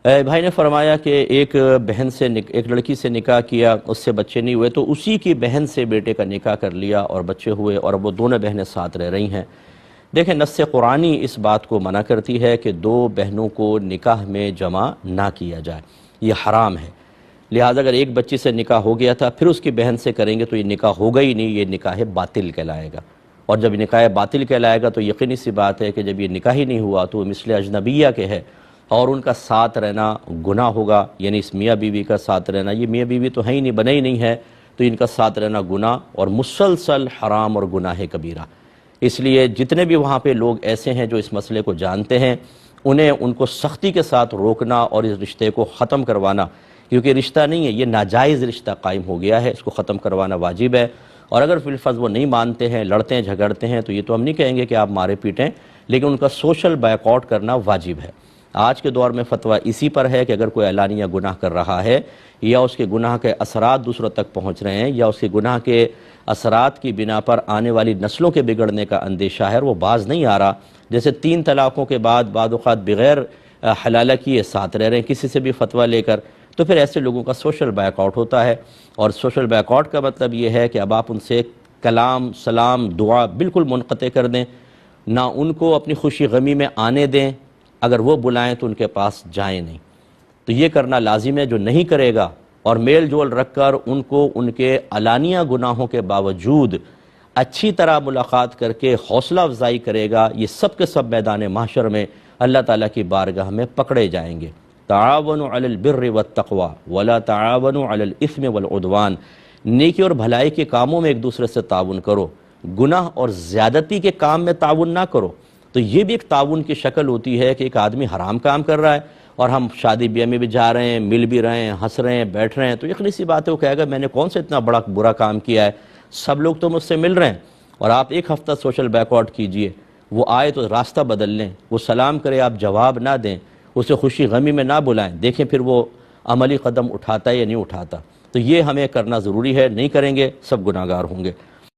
بھائی نے فرمایا کہ ایک بہن سے ایک لڑکی سے نکاح کیا، اس سے بچے نہیں ہوئے تو اسی کی بہن سے بیٹے کا نکاح کر لیا اور بچے ہوئے، اور اب وہ دونوں بہنیں ساتھ رہ رہی ہیں۔ دیکھیں، نص قرآنی اس بات کو منع کرتی ہے کہ دو بہنوں کو نکاح میں جمع نہ کیا جائے، یہ حرام ہے۔ لہٰذا اگر ایک بچی سے نکاح ہو گیا تھا پھر اس کی بہن سے کریں گے تو یہ نکاح ہوگا ہی نہیں، یہ نکاح باطل کہلائے گا، اور جب نکاح باطل کہلائے گا تو یقینی سی بات ہے کہ جب یہ نکاح ہی نہیں ہوا تو وہ مثل اجنبیہ کے ہے، اور ان کا ساتھ رہنا گناہ ہوگا۔ یعنی اس میاں بیوی کا ساتھ رہنا، یہ میاں بیوی تو ہے ہی نہیں، بنا ہی نہیں ہے، تو ان کا ساتھ رہنا گناہ اور مسلسل حرام اور گناہ کبیرہ۔ اس لیے جتنے بھی وہاں پہ لوگ ایسے ہیں جو اس مسئلے کو جانتے ہیں، ان کو سختی کے ساتھ روکنا اور اس رشتے کو ختم کروانا، کیونکہ رشتہ نہیں ہے، یہ ناجائز رشتہ قائم ہو گیا ہے، اس کو ختم کروانا واجب ہے۔ اور اگر فی الفرض وہ نہیں مانتے ہیں، لڑتے ہیں، جھگڑتے ہیں، تو یہ تو ہم نہیں کہیں گے کہ آپ مارے پیٹیں، لیکن ان کا سوشل بائیک آؤٹ کرنا واجب ہے۔ آج کے دور میں فتویٰ اسی پر ہے کہ اگر کوئی اعلانیہ گناہ کر رہا ہے یا اس کے گناہ کے اثرات دوسروں تک پہنچ رہے ہیں یا اس کے گناہ کے اثرات کی بنا پر آنے والی نسلوں کے بگڑنے کا اندیشہ ہے اور وہ باز نہیں آ رہا، جیسے 3 طلاقوں کے بعد بعض اوقات بغیر حلالہ کیے ساتھ رہ رہے ہیں کسی سے بھی فتویٰ لے کر، تو پھر ایسے لوگوں کا سوشل بیک آؤٹ ہوتا ہے۔ اور سوشل بیک آؤٹ کا مطلب یہ ہے کہ اب آپ ان سے کلام، سلام، دعا بالکل منقطع کر دیں، نہ ان کو اپنی خوشی غمی میں آنے دیں، اگر وہ بلائیں تو ان کے پاس جائیں نہیں۔ تو یہ کرنا لازم ہے، جو نہیں کرے گا اور میل جول رکھ کر ان کو ان کے علانیہ گناہوں کے باوجود اچھی طرح ملاقات کر کے حوصلہ افزائی کرے گا، یہ سب کے سب میدان محشر میں اللہ تعالیٰ کی بارگاہ میں پکڑے جائیں گے۔ تعاونوا علی البر والتقوی ولا تعاونوا علی الاثم والعدوان، نیکی اور بھلائی کے کاموں میں ایک دوسرے سے تعاون کرو، گناہ اور زیادتی کے کام میں تعاون نہ کرو۔ تو یہ بھی ایک تعاون کی شکل ہوتی ہے کہ ایک آدمی حرام کام کر رہا ہے اور ہم شادی بیاہ میں بھی جا رہے ہیں، مل بھی رہے ہیں، ہنس رہے ہیں، بیٹھ رہے ہیں، تو یقینی سی بات ہے وہ کہے گا میں نے کون سے اتنا بڑا برا کام کیا ہے، سب لوگ تو مجھ سے مل رہے ہیں۔ اور آپ ایک ہفتہ سوشل بیک آؤٹ کیجئے، وہ آئے تو راستہ بدل لیں، وہ سلام کرے آپ جواب نہ دیں، اسے خوشی غمی میں نہ بلائیں، دیکھیں پھر وہ عملی قدم اٹھاتا ہے یا نہیں اٹھاتا۔ تو یہ ہمیں کرنا ضروری ہے، نہیں کریں گے سب گناہگار ہوں گے۔